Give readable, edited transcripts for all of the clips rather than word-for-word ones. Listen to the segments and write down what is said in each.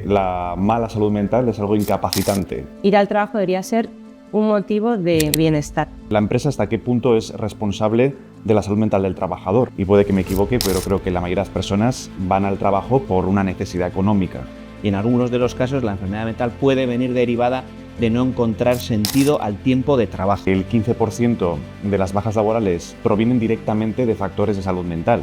la mala salud mental es algo incapacitante. Ir al trabajo debería ser un motivo de bienestar. La empresa hasta qué punto es responsable de la salud mental del trabajador. Y puede que me equivoque, pero creo que la mayoría de las personas van al trabajo por una necesidad económica. Y en algunos de los casos la enfermedad mental puede venir derivada de no encontrar sentido al tiempo de trabajo. El 15% de las bajas laborales provienen directamente de factores de salud mental.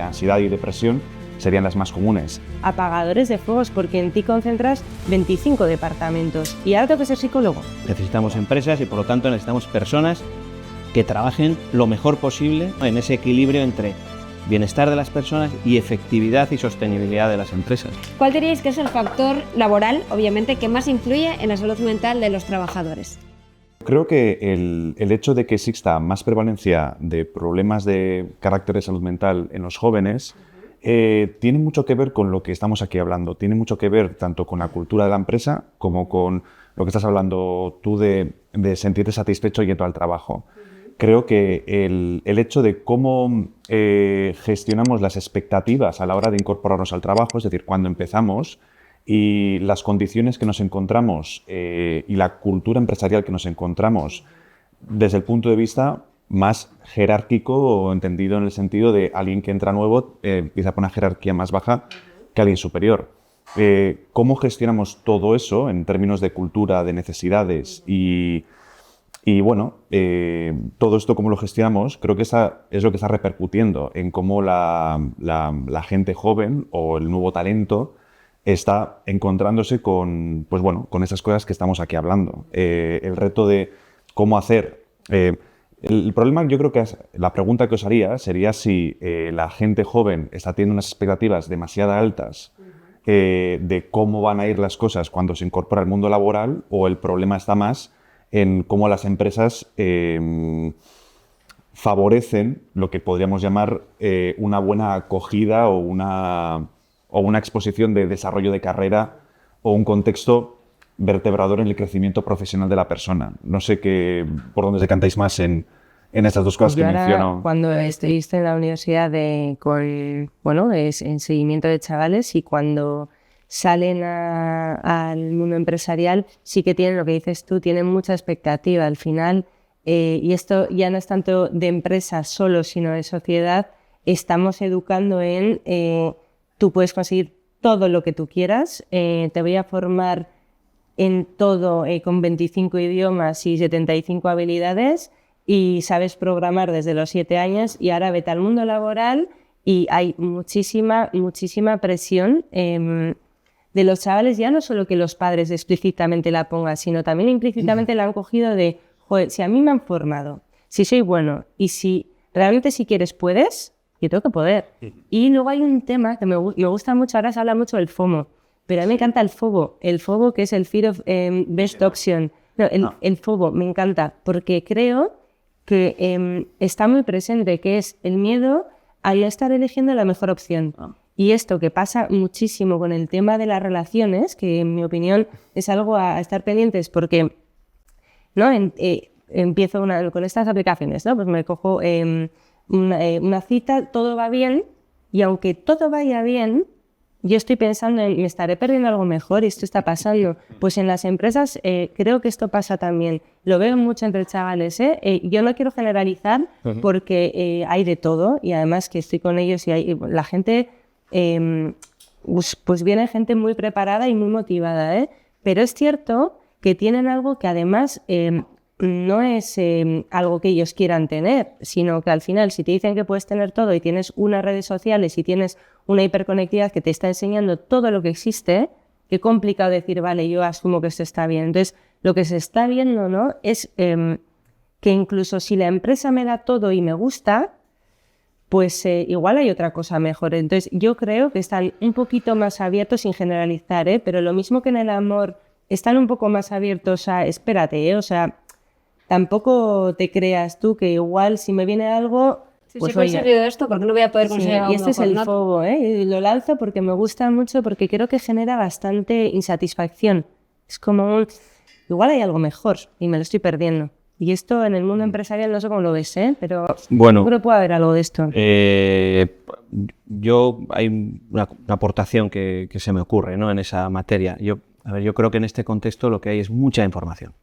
Ansiedad y depresión serían las más comunes. Apagadores de fuegos, porque en ti concentras 25 departamentos. Y ahora tengo que ser psicólogo. Necesitamos empresas y por lo tanto necesitamos personas que trabajen lo mejor posible en ese equilibrio entre bienestar de las personas y efectividad y sostenibilidad de las empresas. ¿Cuál diríais que es el factor laboral, obviamente, que más influye en la salud mental de los trabajadores? Creo que el hecho de que exista más prevalencia de problemas de carácter de salud mental en los jóvenes tiene mucho que ver con lo que estamos aquí hablando. Tiene mucho que ver tanto con la cultura de la empresa como con lo que estás hablando tú de sentirte satisfecho yendo al trabajo. Creo que el hecho de cómo gestionamos las expectativas a la hora de incorporarnos al trabajo, es decir, cuando empezamos, y las condiciones que nos encontramos y la cultura empresarial que nos encontramos desde el punto de vista más jerárquico o entendido en el sentido de alguien que entra nuevo empieza por una jerarquía más baja que alguien superior. ¿Cómo gestionamos todo eso en términos de cultura, de necesidades y bueno, todo esto cómo lo gestionamos, creo que es lo que está repercutiendo en cómo la gente joven o el nuevo talento está encontrándose con, pues bueno, con esas cosas que estamos aquí hablando. El reto de cómo hacer... el problema, yo creo que la pregunta que os haría sería si la gente joven está teniendo unas expectativas demasiado altas de cómo van a ir las cosas cuando se incorpora al mundo laboral, o el problema está más en cómo las empresas favorecen lo que podríamos llamar una buena acogida o una exposición de desarrollo de carrera o un contexto vertebrador en el crecimiento profesional de la persona. No sé por dónde decantáis más en estas dos cosas que menciono. Cuando estuviste en la universidad en seguimiento de chavales, y cuando salen al mundo empresarial, sí que tienen lo que dices tú, tienen mucha expectativa al final, y esto ya no es tanto de empresa solo, sino de sociedad. Estamos educando en tú puedes conseguir todo lo que tú quieras, te voy a formar en todo con 25 idiomas y 75 habilidades, y sabes programar desde los 7 años, y ahora vete al mundo laboral y hay muchísima presión de los chavales, ya no solo que los padres explícitamente la pongan, sino también implícitamente la han cogido de, joder, si a mí me han formado, si soy bueno y si realmente si quieres puedes, yo tengo que poder. Y luego hay un tema que me gusta mucho, ahora se habla mucho del FOMO, pero a mí me encanta el FOBO, que es el Fear of Best Option. No, el FOBO me encanta porque creo que está muy presente, que es el miedo a ya estar eligiendo la mejor opción. Y esto que pasa muchísimo con el tema de las relaciones, que en mi opinión es algo a estar pendientes, porque ¿no? Empiezo con estas aplicaciones, ¿no? Pues me cojo una cita, todo va bien, y aunque todo vaya bien, yo estoy pensando en, me estaré perdiendo algo mejor y esto está pasando. Pues en las empresas creo que esto pasa también. Lo veo mucho entre chavales. Yo no quiero generalizar porque hay de todo, y además que estoy con ellos y la gente, pues viene gente muy preparada y muy motivada, pero es cierto que tienen algo que además no es algo que ellos quieran tener, sino que al final si te dicen que puedes tener todo y tienes unas redes sociales y tienes una hiperconectividad que te está enseñando todo lo que existe, qué complicado decir, vale, yo asumo que esto está bien. Entonces, lo que se está viendo, ¿no?, es que incluso si la empresa me da todo y me gusta, pues igual hay otra cosa mejor. Entonces, yo creo que están un poquito más abiertos, sin generalizar, pero lo mismo que en el amor, están un poco más abiertos a, espérate, o sea, tampoco te creas tú que igual si me viene algo... Pues si he conseguido esto, ¿por qué no voy a poder conseguir algo mejor? Y este es el FOBO, y lo lanzo porque me gusta mucho, porque creo que genera bastante insatisfacción. Es como igual hay algo mejor y me lo estoy perdiendo. Y esto en el mundo empresarial no sé cómo lo ves, pero Bueno, creo que puede haber algo de esto. Hay una aportación que se me ocurre, ¿no?, en esa materia. Yo creo que en este contexto lo que hay es mucha información.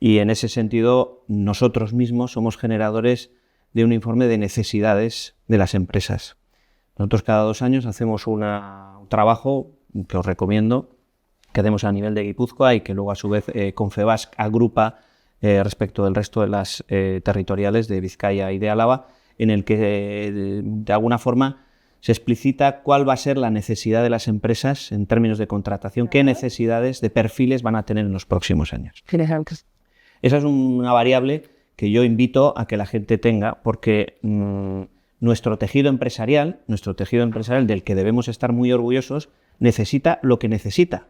Y en ese sentido, nosotros mismos somos generadores de un informe de necesidades de las empresas. Nosotros cada 2 años hacemos un trabajo que os recomiendo, que hacemos a nivel de Guipúzcoa y que luego a su vez Confebask agrupa respecto del resto de las territoriales de Vizcaya y de Álava, en el que de alguna forma se explicita cuál va a ser la necesidad de las empresas en términos de contratación, qué necesidades de perfiles van a tener en los próximos años. Esa es una variable que yo invito a que la gente tenga, porque nuestro tejido empresarial, del que debemos estar muy orgullosos, necesita lo que necesita.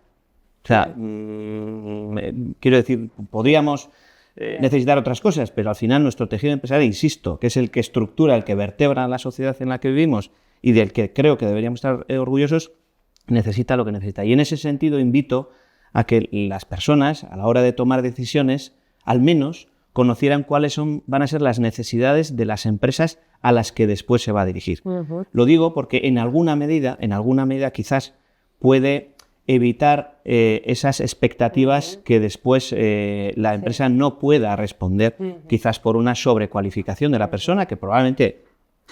O sea, quiero decir, podríamos necesitar otras cosas, pero al final nuestro tejido empresarial, insisto, que es el que estructura, el que vertebra la sociedad en la que vivimos y del que creo que deberíamos estar orgullosos, necesita lo que necesita. Y en ese sentido invito a que las personas, a la hora de tomar decisiones, al menos conocieran cuáles van a ser las necesidades de las empresas a las que después se va a dirigir. Lo digo porque en alguna medida quizás puede evitar esas expectativas que después la empresa no pueda responder, quizás por una sobrecualificación de la persona que probablemente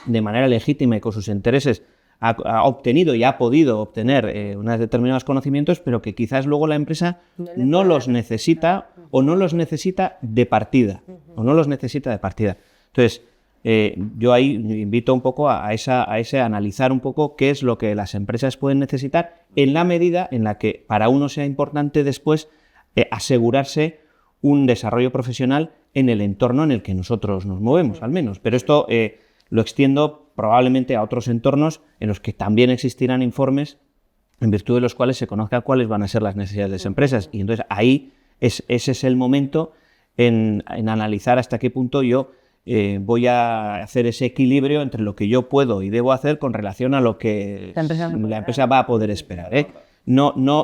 de manera legítima y con sus intereses ha obtenido y ha podido obtener unos determinados conocimientos, pero que quizás luego la empresa no los necesita o no los necesita de partida. Entonces, yo ahí invito un poco a ese analizar un poco qué es lo que las empresas pueden necesitar en la medida en la que para uno sea importante después asegurarse un desarrollo profesional en el entorno en el que nosotros nos movemos, al menos. Pero esto lo extiendo probablemente a otros entornos en los que también existirán informes en virtud de los cuales se conozca cuáles van a ser las necesidades de las empresas. Y entonces ahí ese es el momento en analizar hasta qué punto yo voy a hacer ese equilibrio entre lo que yo puedo y debo hacer con relación a lo que la empresa va a poder esperar.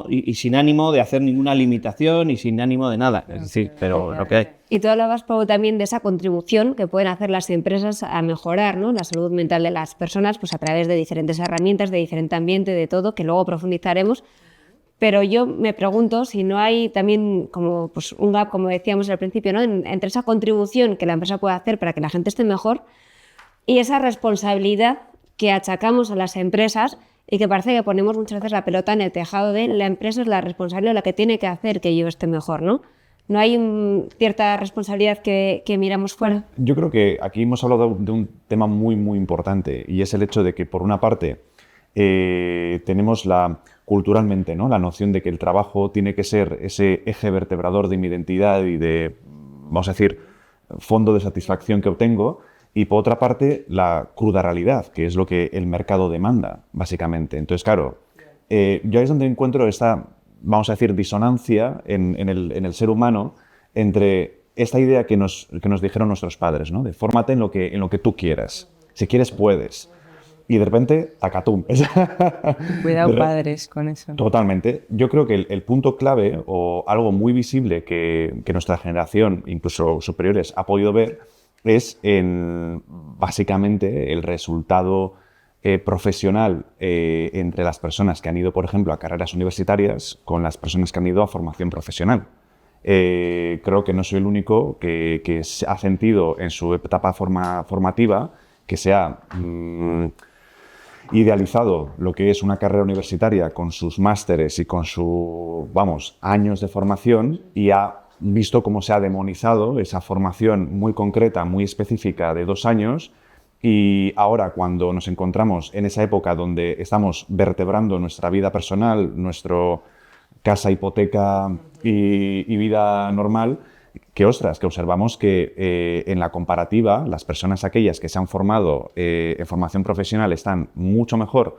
Y sin ánimo de hacer ninguna limitación y sin ánimo de nada. Es decir, pero lo que hay. Y tú hablabas, Pau, también de esa contribución que pueden hacer las empresas a mejorar, ¿no?, la salud mental de las personas, pues a través de diferentes herramientas, de diferente ambiente, de todo, que luego profundizaremos. Pero yo me pregunto si no hay también como pues un gap, como decíamos al principio, ¿no?, entre esa contribución que la empresa puede hacer para que la gente esté mejor y esa responsabilidad que achacamos a las empresas y que parece que ponemos muchas veces la pelota en el tejado de la empresa es la responsable o la que tiene que hacer que yo esté mejor, ¿no? ¿No hay cierta responsabilidad que miramos fuera? Yo creo que aquí hemos hablado de un tema muy, muy importante y es el hecho de que, por una parte, tenemos culturalmente, ¿no?, la noción de que el trabajo tiene que ser ese eje vertebrador de mi identidad y de, vamos a decir, fondo de satisfacción que obtengo, y por otra parte, la cruda realidad, que es lo que el mercado demanda, básicamente. Entonces, claro, yo ahí es donde encuentro esta, vamos a decir, disonancia en el ser humano entre esta idea que nos dijeron nuestros padres, ¿no?, de fórmate en lo que tú quieras. Si quieres, puedes. Y de repente, tacatum. Cuidado, padres, con eso. Totalmente. Yo creo que el punto clave o algo muy visible que nuestra generación, incluso superiores, ha podido ver es básicamente el resultado profesional entre las personas que han ido, por ejemplo, a carreras universitarias con las personas que han ido a formación profesional. Creo que no soy el único que ha sentido en su etapa formativa que se ha idealizado lo que es una carrera universitaria con sus másteres y con sus, años de formación, y ha visto cómo se ha demonizado esa formación muy concreta, muy específica de 2 años, y ahora cuando nos encontramos en esa época donde estamos vertebrando nuestra vida personal, nuestra casa, hipoteca y vida normal, que observamos que en la comparativa las personas aquellas que se han formado en formación profesional están mucho mejor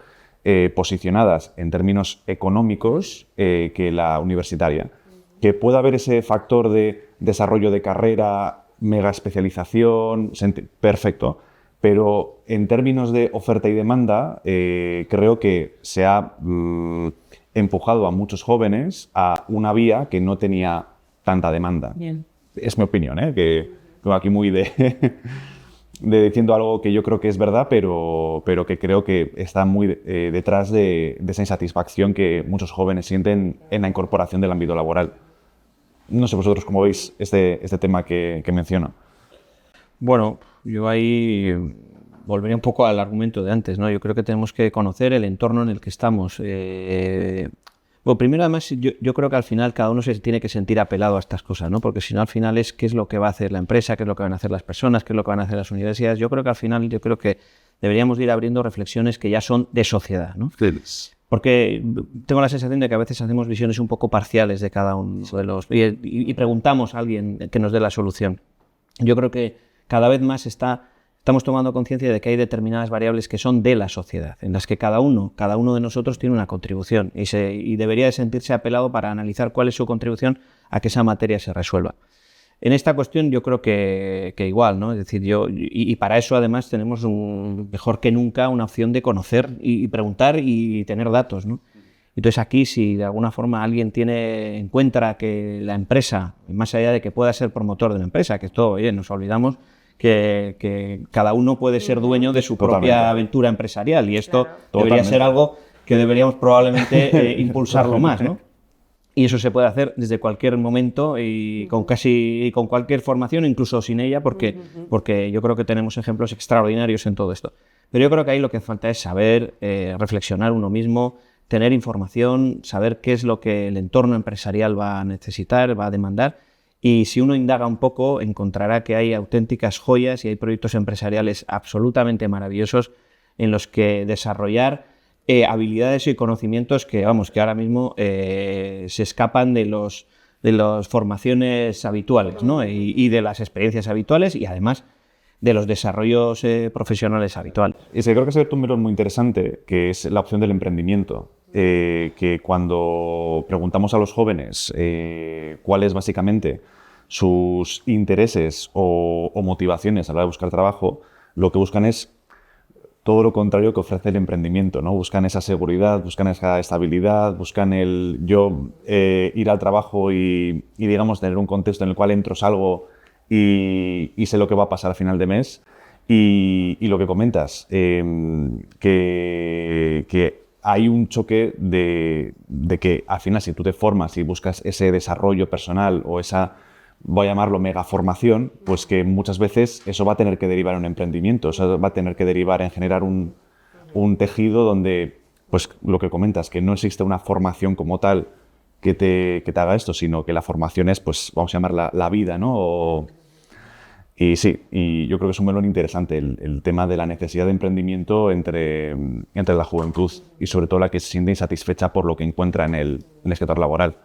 posicionadas en términos económicos que la universitaria. Que pueda haber ese factor de desarrollo de carrera, mega especialización, perfecto, pero en términos de oferta y demanda creo que se ha empujado a muchos jóvenes a una vía que no tenía tanta demanda. Bien. es mi opinión, que aquí muy de diciendo algo que yo creo que es verdad, pero que creo que está muy detrás de esa insatisfacción que muchos jóvenes sienten en la incorporación del ámbito laboral. No sé vosotros cómo veis este tema que menciono. Bueno, yo ahí volvería un poco al argumento de antes, ¿no? Yo creo que tenemos que conocer el entorno en el que estamos. Bueno, primero, además, yo creo que al final cada uno se tiene que sentir apelado a estas cosas, ¿no? Porque si no, al final es qué es lo que va a hacer la empresa, qué es lo que van a hacer las personas, qué es lo que van a hacer las universidades. Yo creo que al final, deberíamos de ir abriendo reflexiones que ya son de sociedad, ¿no? Porque tengo la sensación de que a veces hacemos visiones un poco parciales de cada uno de los... Y preguntamos a alguien que nos dé la solución. Yo creo que cada vez más estamos tomando conciencia de que hay determinadas variables que son de la sociedad, en las que cada uno de nosotros tiene una contribución y debería de sentirse apelado para analizar cuál es su contribución a que esa materia se resuelva. En esta cuestión yo creo que igual, ¿no? Es decir, y para eso además tenemos mejor que nunca una opción de conocer y preguntar y tener datos, ¿no? Entonces aquí, si de alguna forma alguien encuentra que la empresa, más allá de que pueda ser promotor de la empresa, que esto, oye, nos olvidamos que cada uno puede ser dueño de su propia aventura empresarial, y esto debería ser algo que deberíamos probablemente impulsarlo más, ¿no? Y eso se puede hacer desde cualquier momento y con cualquier formación, incluso sin ella, porque yo creo que tenemos ejemplos extraordinarios en todo esto. Pero yo creo que ahí lo que falta es saber reflexionar uno mismo, tener información, saber qué es lo que el entorno empresarial va a necesitar, va a demandar. Y si uno indaga un poco, encontrará que hay auténticas joyas y hay proyectos empresariales absolutamente maravillosos en los que desarrollar habilidades y conocimientos que ahora mismo se escapan de las formaciones habituales, ¿no? y de las experiencias habituales, y además de los desarrollos profesionales habituales. Y creo que se ve un melón muy interesante, que es la opción del emprendimiento. Que cuando preguntamos a los jóvenes cuáles básicamente sus intereses o motivaciones a la hora de buscar trabajo, lo que buscan es todo lo contrario que ofrece el emprendimiento, ¿no? Buscan esa seguridad, buscan esa estabilidad, buscan ir al trabajo y digamos tener un contexto en el cual entro, salgo y sé lo que va a pasar a final de mes. Y lo que comentas, que hay un choque de que al final, si tú te formas y buscas ese desarrollo personal o esa, voy a llamarlo, mega formación, pues que muchas veces eso va a tener que derivar en un emprendimiento, eso va a tener que derivar en generar un tejido donde, pues lo que comentas, que no existe una formación como tal que te haga esto, sino que la formación es, pues vamos a llamarla la vida, ¿no? Y sí, y yo creo que es un melón interesante el tema de la necesidad de emprendimiento entre la juventud y sobre todo la que se siente insatisfecha por lo que encuentra en el sector laboral.